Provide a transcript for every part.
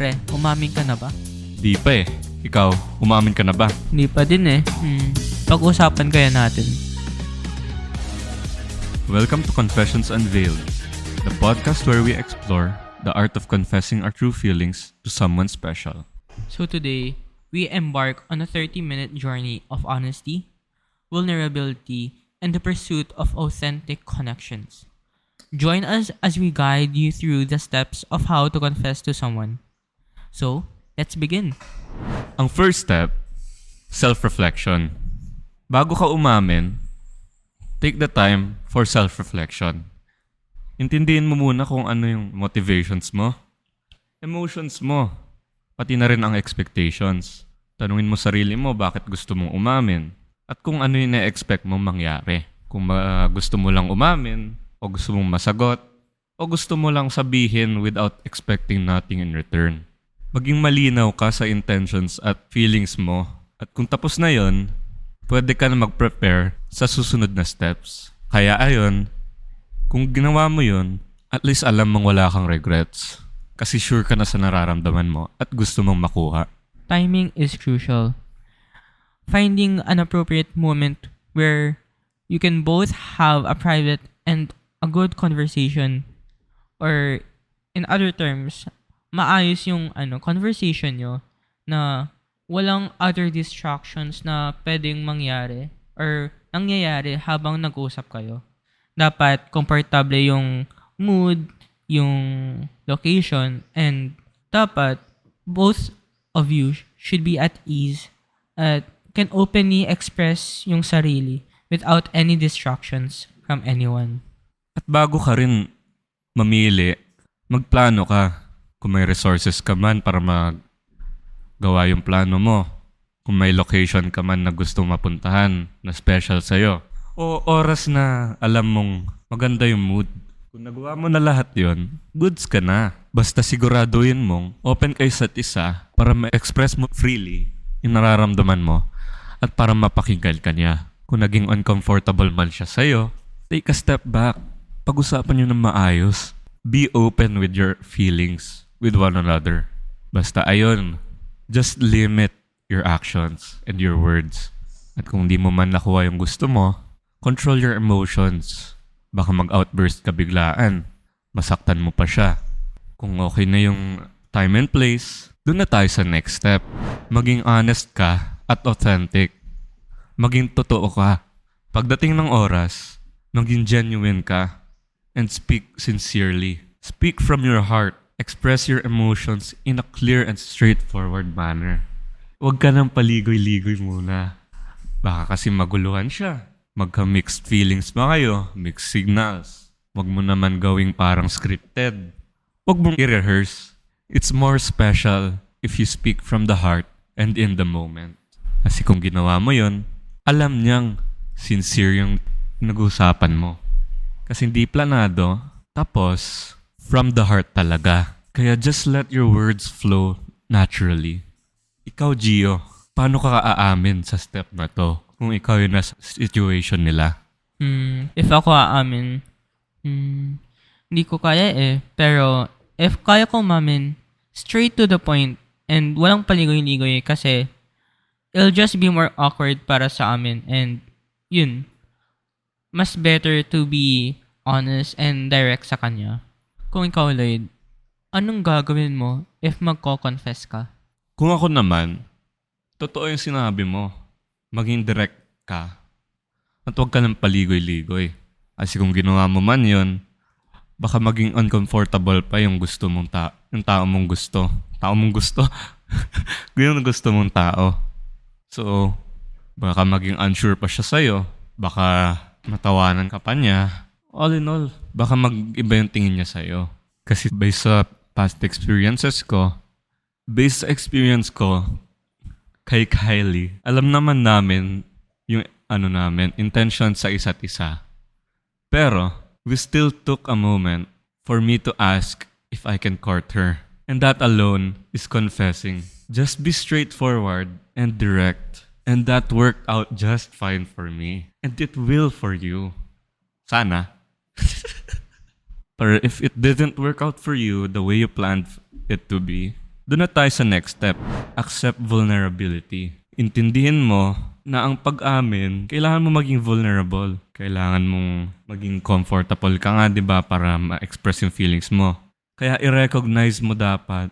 Pre, umamin ka na ba? Di pa eh. Ikaw, umamin ka na ba? Hindi pa din eh. Pag-usapan kaya natin. Welcome to Confessions Unveiled, the podcast where we explore the art of confessing our true feelings to someone special. So today, we embark on a 30-minute journey of honesty, vulnerability, and the pursuit of authentic connections. Join us as we guide you through the steps of how to confess to someone. So, let's begin. Ang first step, self-reflection. Bago ka umamin, take the time for self-reflection. Intindihin mo muna kung ano yung motivations mo, emotions mo, pati na rin ang expectations. Tanungin mo sarili mo bakit gusto mong umamin at kung ano yung na-expect mong mangyari. Kung gusto mo lang umamin, o gusto mong masagot, o gusto mo lang sabihin without expecting nothing in return. Maging malinaw ka sa intentions at feelings mo. At kung tapos na yon, pwede ka na mag-prepare sa susunod na steps. Kaya ayon, kung ginawa mo yon, at least alam mong wala kang regrets. Kasi sure ka na sa nararamdaman mo at gusto mong makuha. Timing is crucial. Finding an appropriate moment where you can both have a private and a good conversation, or in other terms, maayos yung conversation nyo na walang other distractions na pwedeng mangyari or nangyayari habang nag-uusap kayo. Dapat komportable yung mood, yung location, and dapat both of you should be at ease at can openly express yung sarili without any distractions from anyone. At bago ka rin mamili, magplano ka. Kung may resources ka man para magawa yung plano mo. Kung may location ka man na gustong mapuntahan na special sa'yo. O oras na alam mong maganda yung mood. Kung nagawa mo na lahat yon, goods ka na. Basta siguraduhin mong open kayo sa isa para ma-express mo freely yung nararamdaman mo at para mapakinggan ka niya. Kung naging uncomfortable man siya sa'yo, take a step back. Pag-usapan nyo ng maayos. Be open with your feelings with one another. Basta ayon, just limit your actions and your words. At kung di mo man nakuha yung gusto mo, control your emotions. Baka mag-outburst ka biglaan. Masaktan mo pa siya. Kung okay na yung time and place, doon na tayo sa next step. Maging honest ka at authentic. Maging totoo ka. Pagdating ng oras, maging genuine ka and speak sincerely. Speak from your heart. Express your emotions in a clear and straightforward manner. Huwag ka nang paligoy-ligoy muna. Baka kasi maguluhan siya. Magka-mixed feelings ba kayo? Mixed signals. Huwag mo naman gawing parang scripted. Huwag mong i-rehearse. It's more special if you speak from the heart and in the moment. Kasi kung ginawa mo yon, alam niyang sincere yung nag-uusapan mo. Kasi hindi planado, tapos from the heart talaga. Kaya just let your words flow naturally. Ikaw, Gio, paano ka aamin sa step na to kung ikaw yung nasa situation nila? If ako aamin, hindi ko kaya eh. Pero if kaya ko umamin, straight to the point and walang paligoy-ligoy kasi it'll just be more awkward para sa amin. And yun, mas better to be honest and direct sa kanya. Kung ikaw, Lloyd, anong gagawin mo if magko-confess ka? Kung ako naman, totoo yung sinabi mo. Maging direct ka. At huwag ka ng paligoy-ligoy. Kasi kung ginawa mo man yun, baka maging uncomfortable pa yung gusto mong yung tao mong gusto. Tao mong gusto? Yung gusto mong tao. So, baka maging unsure pa siya sa'yo. Baka matawanan ka pa niya. All in all, baka mag-iba yung tingin niya sa'yo. Kasi based sa past experience ko, kay Kylie, alam naman namin yung intention sa isa't isa. Pero, we still took a moment for me to ask if I can court her. And that alone is confessing. Just be straightforward and direct. And that worked out just fine for me. And it will for you. Sana. Or if it didn't work out for you the way you planned it to be, Doon na tayo sa next step. Accept vulnerability. Intindihin mo na ang pag-amin, kailangan mo maging vulnerable. Kailangan mong maging comfortable ka nga, di ba, para ma-express yung feelings mo. Kaya i-recognize mo dapat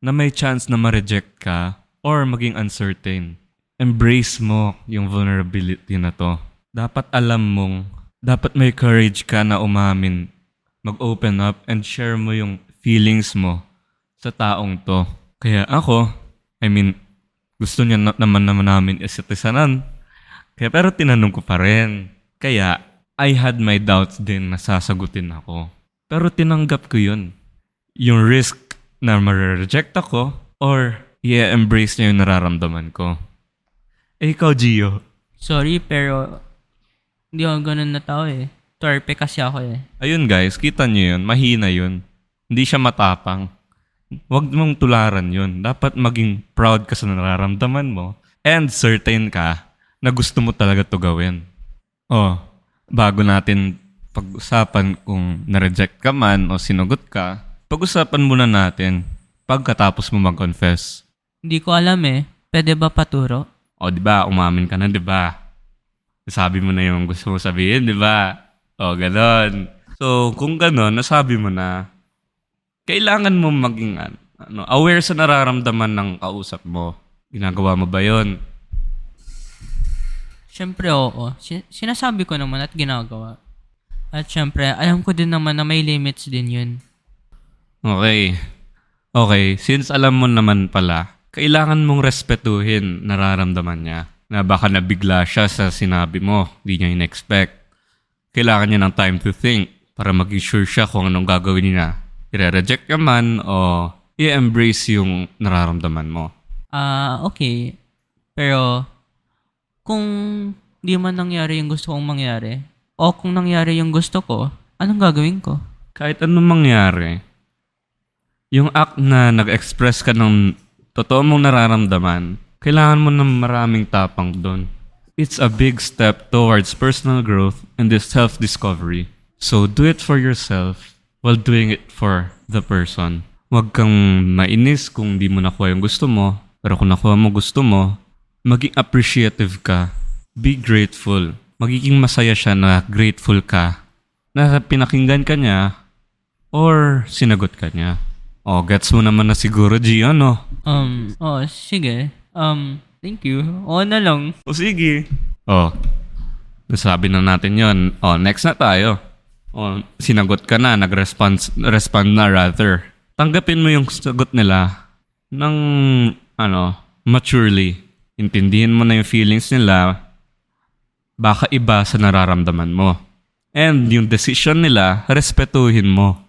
na may chance na ma-reject ka or maging uncertain. Embrace mo yung vulnerability na to. Dapat alam mong, dapat may courage ka na umamin, mag-open up and share mo yung feelings mo sa taong to. Kaya ako, gusto niya naman namin isa't isanan. Pero tinanong ko pa rin. Kaya, I had my doubts din na sasagutin ako. Pero tinanggap ko yun. Yung risk na ma-reject ako or i-embrace niya yung nararamdaman ko. Ikaw, Gio. Sorry, pero hindi ako ganun na tao eh. Torpe kasi ako eh. Ayun guys, kita niyo yun. Mahina yun. Hindi siya matapang. Huwag mong tularan yun. Dapat maging proud ka sa nararamdaman mo and certain ka na gusto mo talaga to gawin. Bago natin pag-usapan kung na-reject ka man o sinugot ka, pag-usapan muna natin pagkatapos mo mag-confess. Hindi ko alam eh. Pwede ba paturo? Diba? Umamin ka na, diba? Nasabi mo na yung gusto mo sabihin, diba? Ganon. So, kung ganon, nasabi mo na, kailangan mo maging aware sa nararamdaman ng kausap mo. Ginagawa mo ba yun? Siyempre, oo. Sinasabi ko naman at ginagawa. At siyempre, alam ko din naman na may limits din yun. Okay, since alam mo naman pala, kailangan mong respetuhin nararamdaman niya. Na baka nabigla siya sa sinabi mo, di niya in-expect. Kailangan niya ng time to think para maging sure siya kung anong gagawin niya. I-reject ka man o i-embrace yung nararamdaman mo. Okay. Pero, kung di man nangyari yung gusto kong mangyari, o kung nangyari yung gusto ko, anong gagawin ko? Kahit anong mangyari, yung act na nag-express ka ng totoo mong nararamdaman, kailangan mo ng maraming tapang doon. It's a big step towards personal growth and this self-discovery. So do it for yourself while doing it for the person. Huwag kang mainis kung di mo nakuha yung gusto mo, pero kung nakuha mo gusto mo, maging appreciative ka. Be grateful. Magiging masaya siya na grateful ka na pinakinggan ka niya or sinagot ka niya. Gets mo naman na siguro, Gio, no? Sige. Thank you. Na lang. Sige. Nasabi na natin yon. Next na tayo. Sinagot ka na, respond na rather. Tanggapin mo yung sagot nila ng, maturely. Intindihin mo na yung feelings nila, baka iba sa nararamdaman mo. And yung decision nila, respetuhin mo.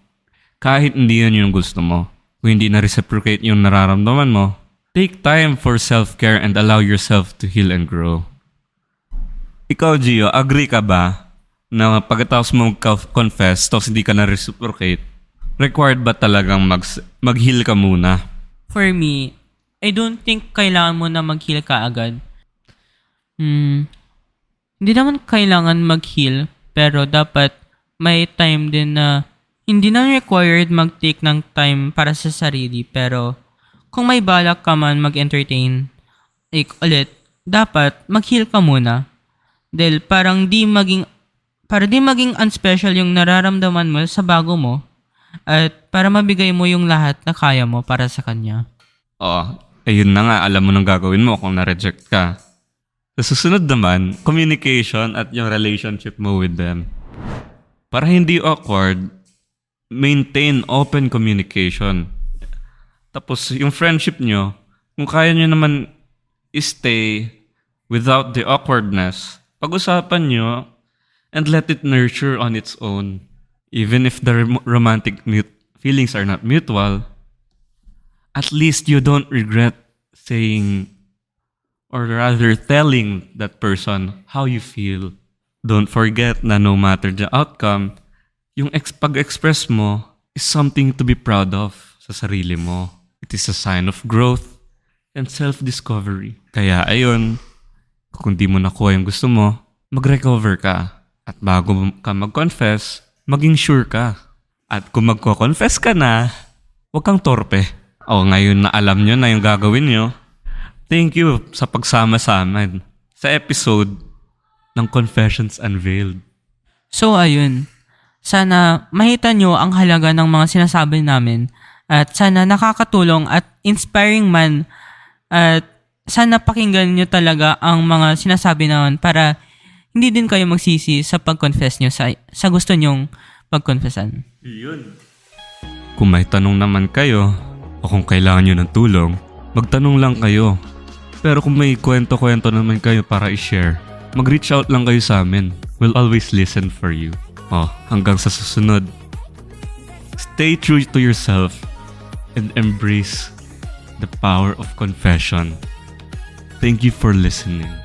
Kahit hindi yun yung gusto mo. Kung hindi na-reciprocate yung nararamdaman mo, take time for self-care and allow yourself to heal and grow. Ikaw, Gio, agree ka ba na pagkatapos mo confess tapos hindi ka na-reciprocate, required ba talagang mag-heal ka muna? For me, I don't think kailangan mo na mag-heal ka agad. Hindi naman kailangan mag-heal, pero dapat may time din na hindi na required mag-take ng time para sa sarili. Pero kung may balak ka man mag-entertain ulit, dapat mag-heal ka muna. Dahil para di maging unspecial yung nararamdaman mo sa bago mo at para mabigay mo yung lahat na kaya mo para sa kanya. Ayun na nga, alam mo nang gagawin mo kung na-reject ka. Sa susunod naman, communication at yung relationship mo with them. Para hindi awkward, maintain open communication. Tapos yung friendship nyo, kung kaya nyo naman stay without the awkwardness, pag-usapan nyo and let it nurture on its own. Even if the romantic feelings are not mutual, at least you don't regret saying or rather telling that person how you feel. Don't forget na no matter the outcome, yung pag-express mo is something to be proud of sa sarili mo. It is a sign of growth and self-discovery. Kaya ayun, kung di mo nakuha yung gusto mo, mag-recover ka. At bago ka mag-confess, maging sure ka. At kung magko-confess ka na, huwag kang torpe. Ngayon na alam nyo na yung gagawin nyo, thank you sa pagsama sa amin sa episode ng Confessions Unveiled. So ayun, sana makita nyo ang halaga ng mga sinasabi namin at sana nakakatulong at inspiring man at sana pakinggan nyo talaga ang mga sinasabi namin para hindi din kayo magsisi sa pag-confess nyo sa gusto nyong pag-confessan. Kung may tanong naman kayo o kung kailangan nyo ng tulong, magtanong lang kayo. Pero kung may kwento-kwento naman kayo para i-share, mag-reach out lang kayo sa amin. We'll always listen for you. Hanggang sa susunod. Stay true to yourself and embrace the power of confession. Thank you for listening.